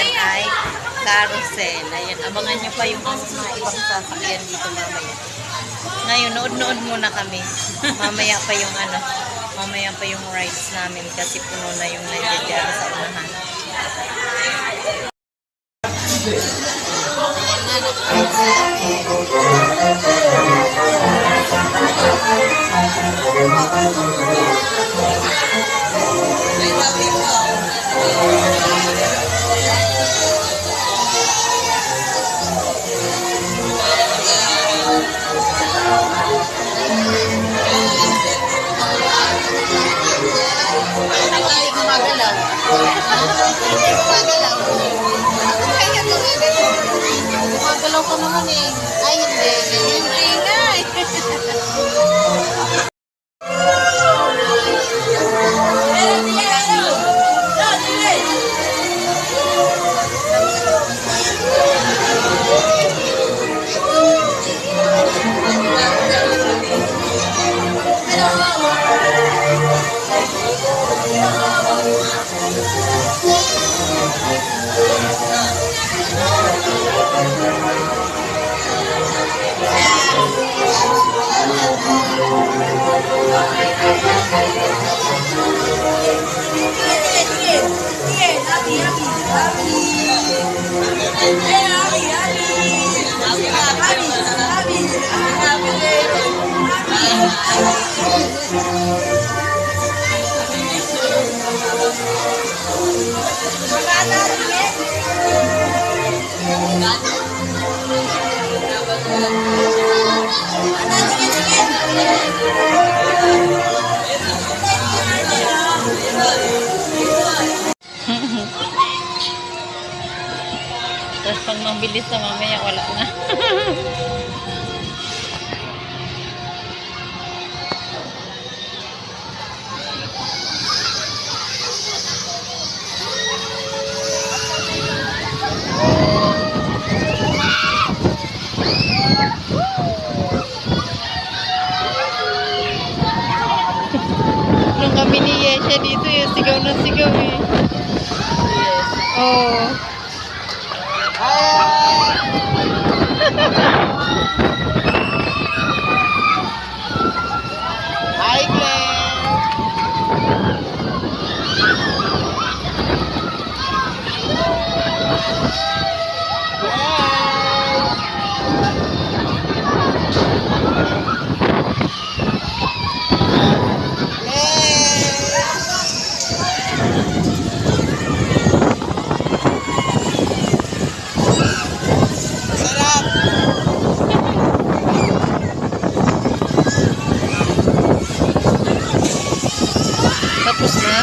yan ay carousel. Ayan, abangan nyo pa yung mga ibang sasakyan dito mamaya. Ngayon, nood-nood muna kami. Mamaya pa yung mamaya pa yung rides namin kasi puno na yung nandiyan dyan sa unahan. Gumagalaw ko naman eh. Ay, hindi. Hindi nga eh. Tapos pag mabilis na mamaya, wala na. Nung kami ni Yesha dito, yung sigaw na sigaw eh. Oh. Hi, Glenn. Tapos na?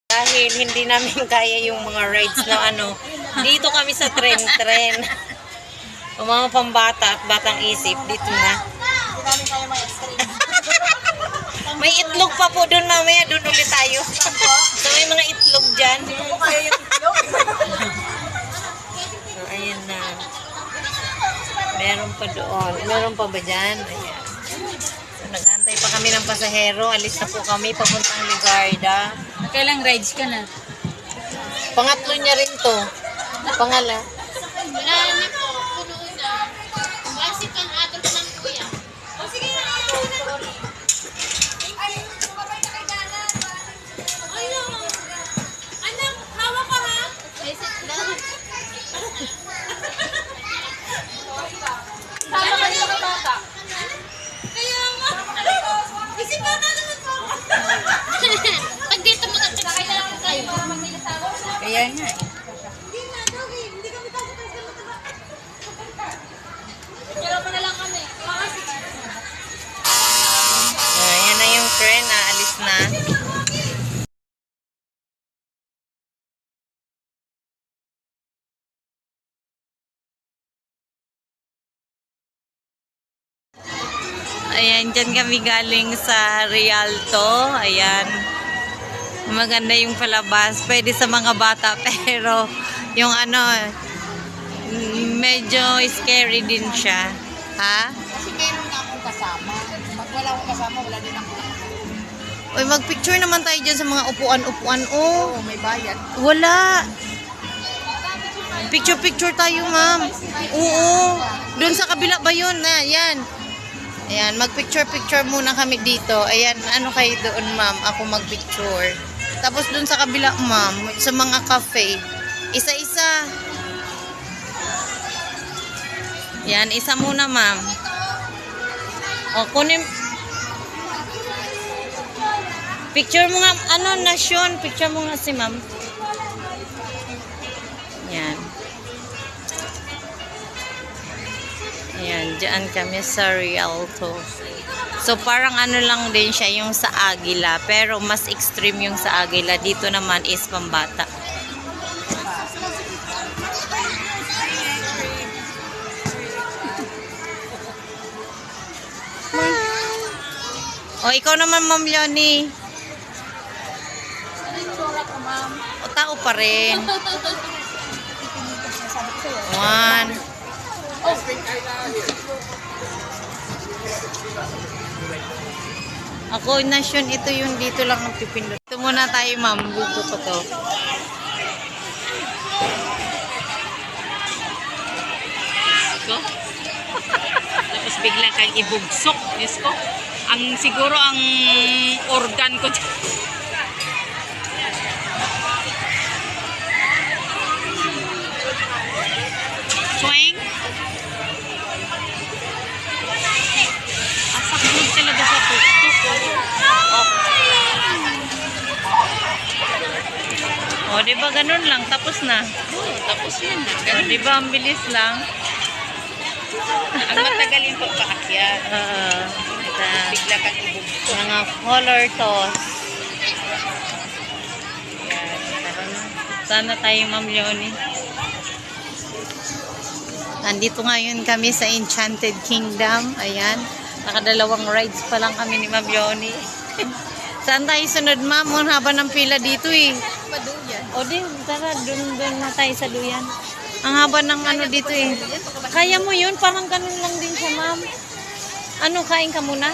Dahil hindi namin kaya yung mga rides na dito kami sa tren. O mga pambata at batang isip, dito na. Hindi namin kaya mga extreme. May itlog pa po doon mamaya, doon ulit tayo. So may mga itlog dyan. Hindi ko kaya yung itlog. So ayan na. Meron pa doon. Meron pa ba dyan? Ayan. So nag-antay pa kami ng pasahero. Alis na po kami papuntang Ligarda. Kailang rides ka na? Pangatlo niya rin to. Pangala. Wala na po. Puno na. Basic ang atol ng kuya. O sige na. Anak, hawak ka ha? Basic lang. Sama ka nila bata. Kaya nga. Isip ka na naman po. Pag dito makakita lang tayo. Kaya nga eh. Hindi na, Doggy. Hindi kami kasi mataba. Pero pa na lang kami. Ayan na yung tren. Alis na. Ayan, dyan kami galing sa Rialto. Ayan. Maganda yung palabas. Pwede sa mga bata, pero yung medyo scary din siya. Ha? Kasi meron na akong kasama. wala akong kasama, wala din ako. Uy, mag-picture naman tayo dyan sa mga upuan-upuan. Oh, Oo, may bayad. wala. Picture-picture tayo, ma'am. Oo. Doon sa kabila ba yun? Yan. Ayan, mag-picture-picture muna kami dito. Ayan, ano kayo doon, ma'am? Ako mag-picture. Tapos doon sa kabila, ma'am, sa mga cafe. Isa-isa. Yan, isa muna, ma'am. O, kunin. Picture mo nga, Nasyon? Picture mo nga si ma'am. Yan. Ayan, dyan kami sa Rialto. So, parang ano lang din siya yung sa Agila. Pero, mas extreme yung sa Agila. Dito naman is pambata. O, ikaw naman, Ma'am Leonie. Ko, ma'am. O, tao pa rin. Sabi ko sa'yo. One. Oh, Ako, Nasyon, ito yung dito lang ang pipindot. Ito muna tayo, ma'am. Dito ko to. ko. Tapos bigla kang ibugsok. Diyos ko. Siguro ang organ ko. Swing. Asaknog talaga sa tuktok. O, di ba ganun lang? Tapos na. Tapos yun na. O, di ba ang bilis lang? Ang matagal yung pagpaakyat. Bigla kang ibugsok. Mga color toss. Yan. Tara na. Sana tayo, Ma'am Leonie. Nandito ngayon kami sa Enchanted Kingdom. Ayan. Nakadalawang rides pa lang kami ni Ma'am Leonie. Saan tayo sunod, ma'am? Ang haba ng pila dito eh. paduyan. O din, tara, dun na tayo sa duyan. Ang haba ng ano dito eh. Kaya mo yun? Parang ganun lang din siya, ma'am. Ano, kain ka muna?